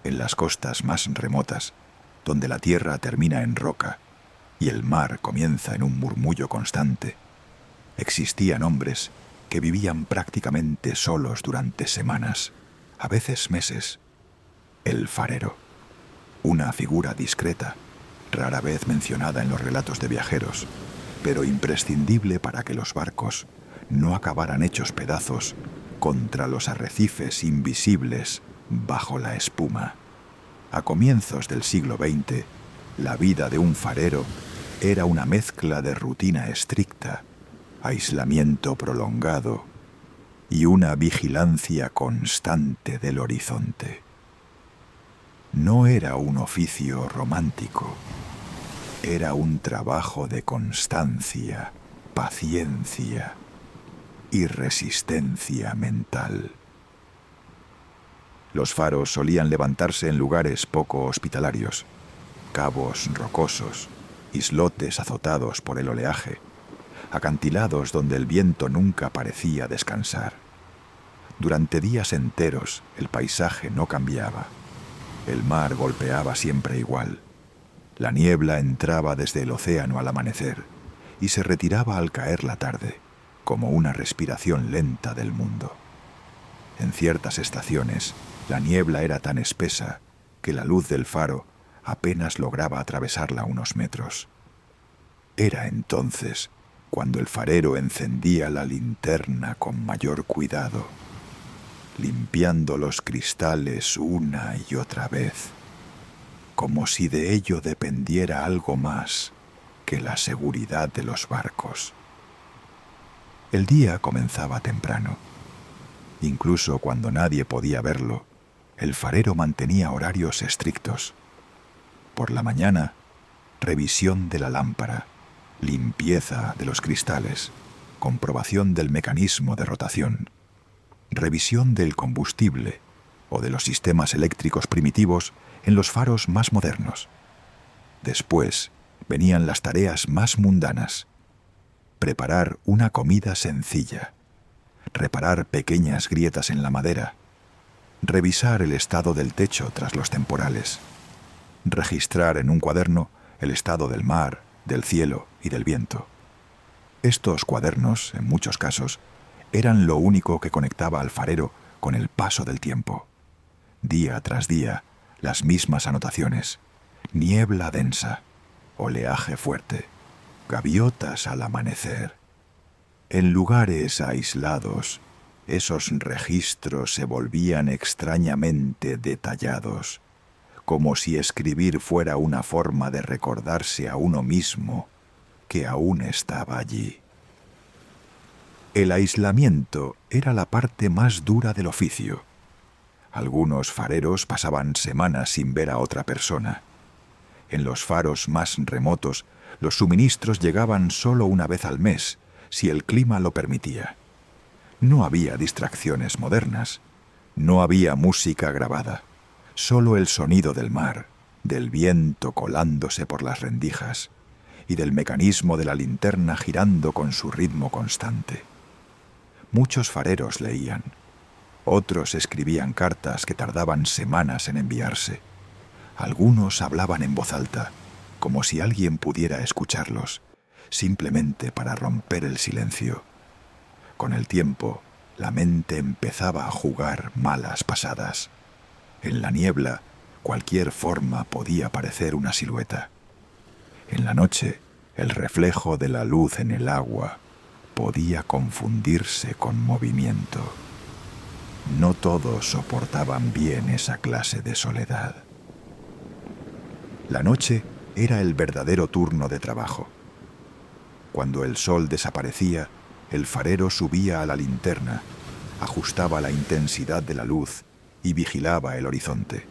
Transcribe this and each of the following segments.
en las costas más remotas, donde la tierra termina en roca y el mar comienza en un murmullo constante, existían hombres que vivían prácticamente solos durante semanas, a veces meses. El farero, una figura discreta, rara vez mencionada en los relatos de viajeros, pero imprescindible para que los barcos no acabaran hechos pedazos contra los arrecifes invisibles bajo la espuma. A comienzos del siglo XX, la vida de un farero era una mezcla de rutina estricta, aislamiento prolongado y una vigilancia constante del horizonte. No era un oficio romántico, era un trabajo de constancia, paciencia y resistencia mental. Los faros solían levantarse en lugares poco hospitalarios, cabos rocosos, islotes azotados por el oleaje, acantilados donde el viento nunca parecía descansar. Durante días enteros el paisaje no cambiaba. El mar golpeaba siempre igual. La niebla entraba desde el océano al amanecer y se retiraba al caer la tarde, como una respiración lenta del mundo. En ciertas estaciones, la niebla era tan espesa que la luz del faro apenas lograba atravesarla unos metros. Era entonces cuando el farero encendía la linterna con mayor cuidado, limpiando los cristales una y otra vez, como si de ello dependiera algo más que la seguridad de los barcos. El día comenzaba temprano. Incluso cuando nadie podía verlo, el farero mantenía horarios estrictos. Por la mañana, revisión de la lámpara, limpieza de los cristales, comprobación del mecanismo de rotación, revisión del combustible o de los sistemas eléctricos primitivos en los faros más modernos. Después venían las tareas más mundanas: preparar una comida sencilla, reparar pequeñas grietas en la madera, revisar el estado del techo tras los temporales, registrar en un cuaderno el estado del mar, del cielo y del viento. Estos cuadernos, en muchos casos, eran lo único que conectaba al farero con el paso del tiempo. Día tras día, las mismas anotaciones: niebla densa, oleaje fuerte, gaviotas al amanecer. En lugares aislados, esos registros se volvían extrañamente detallados, como si escribir fuera una forma de recordarse a uno mismo que aún estaba allí. El aislamiento era la parte más dura del oficio. Algunos fareros pasaban semanas sin ver a otra persona. En los faros más remotos, los suministros llegaban solo una vez al mes, si el clima lo permitía. No había distracciones modernas, no había música grabada, solo el sonido del mar, del viento colándose por las rendijas y del mecanismo de la linterna girando con su ritmo constante. Muchos fareros leían, otros escribían cartas que tardaban semanas en enviarse. Algunos hablaban en voz alta, como si alguien pudiera escucharlos, simplemente para romper el silencio. Con el tiempo, la mente empezaba a jugar malas pasadas. En la niebla, cualquier forma podía parecer una silueta. En la noche, el reflejo de la luz en el agua podía confundirse con movimiento. No todos soportaban bien esa clase de soledad. La noche era el verdadero turno de trabajo. Cuando el sol desaparecía, el farero subía a la linterna, ajustaba la intensidad de la luz y vigilaba el horizonte.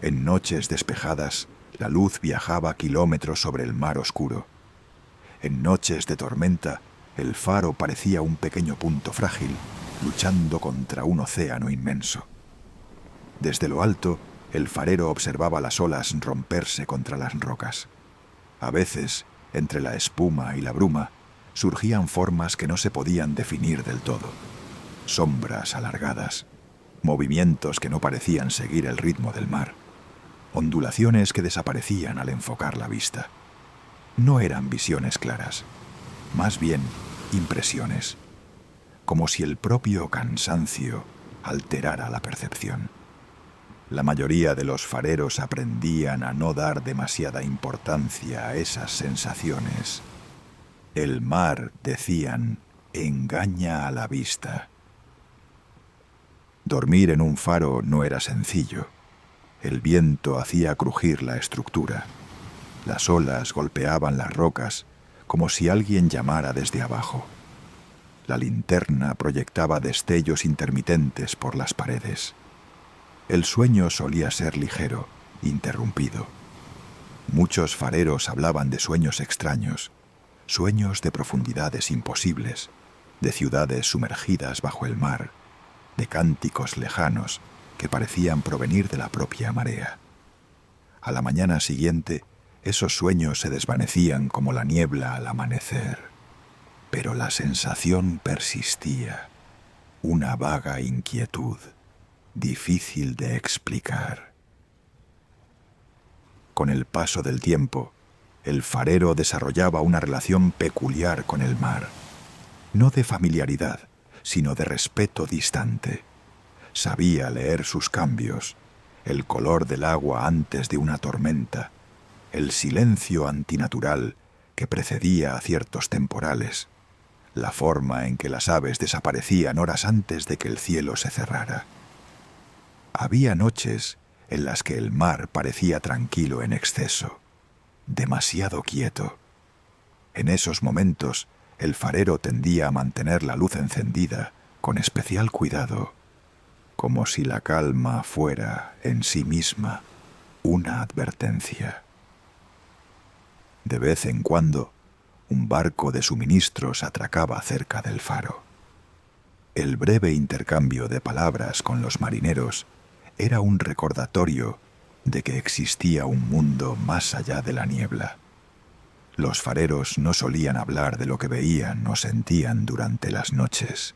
En noches despejadas, la luz viajaba kilómetros sobre el mar oscuro. En noches de tormenta, el faro parecía un pequeño punto frágil, luchando contra un océano inmenso. Desde lo alto, el farero observaba las olas romperse contra las rocas. A veces, entre la espuma y la bruma, surgían formas que no se podían definir del todo. Sombras alargadas, movimientos que no parecían seguir el ritmo del mar, ondulaciones que desaparecían al enfocar la vista. No eran visiones claras, más bien impresiones, como si el propio cansancio alterara la percepción. La mayoría de los fareros aprendían a no dar demasiada importancia a esas sensaciones. El mar, decían, engaña a la vista. Dormir en un faro no era sencillo. El viento hacía crujir la estructura. Las olas golpeaban las rocas como si alguien llamara desde abajo. La linterna proyectaba destellos intermitentes por las paredes. El sueño solía ser ligero, interrumpido. Muchos fareros hablaban de sueños extraños, sueños de profundidades imposibles, de ciudades sumergidas bajo el mar, de cánticos lejanos que parecían provenir de la propia marea. A la mañana siguiente, esos sueños se desvanecían como la niebla al amanecer, pero la sensación persistía, una vaga inquietud, difícil de explicar. Con el paso del tiempo, el farero desarrollaba una relación peculiar con el mar, no de familiaridad, sino de respeto distante. Sabía leer sus cambios, el color del agua antes de una tormenta, el silencio antinatural que precedía a ciertos temporales, la forma en que las aves desaparecían horas antes de que el cielo se cerrara. Había noches en las que el mar parecía tranquilo en exceso, demasiado quieto. En esos momentos, el farero tendía a mantener la luz encendida con especial cuidado, como si la calma fuera, en sí misma, una advertencia. De vez en cuando, un barco de suministros atracaba cerca del faro. El breve intercambio de palabras con los marineros era un recordatorio de que existía un mundo más allá de la niebla. Los fareros no solían hablar de lo que veían o sentían durante las noches.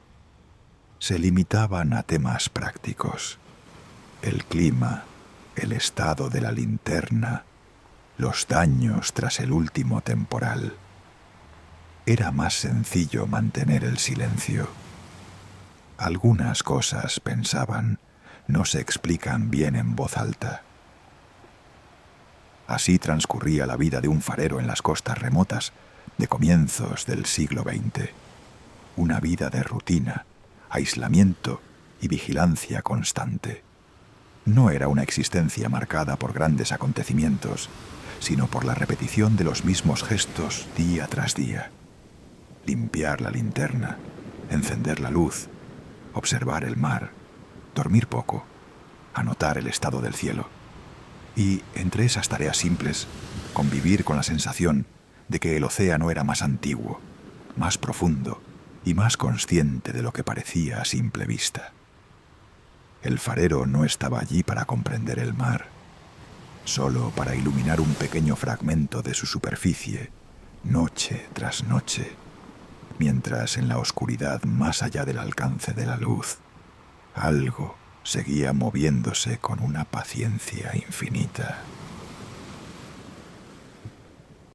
Se limitaban a temas prácticos: el clima, el estado de la linterna, los daños tras el último temporal. Era más sencillo mantener el silencio. Algunas cosas, pensaban, no se explican bien en voz alta. Así transcurría la vida de un farero en las costas remotas de comienzos del siglo XX. Una vida de rutina, aislamiento y vigilancia constante. No era una existencia marcada por grandes acontecimientos, sino por la repetición de los mismos gestos día tras día. Limpiar la linterna, encender la luz, observar el mar, dormir poco, anotar el estado del cielo. Y, entre esas tareas simples, convivir con la sensación de que el océano era más antiguo, más profundo y más consciente de lo que parecía a simple vista. El farero no estaba allí para comprender el mar, solo para iluminar un pequeño fragmento de su superficie, noche tras noche, mientras en la oscuridad más allá del alcance de la luz, algo seguía moviéndose con una paciencia infinita.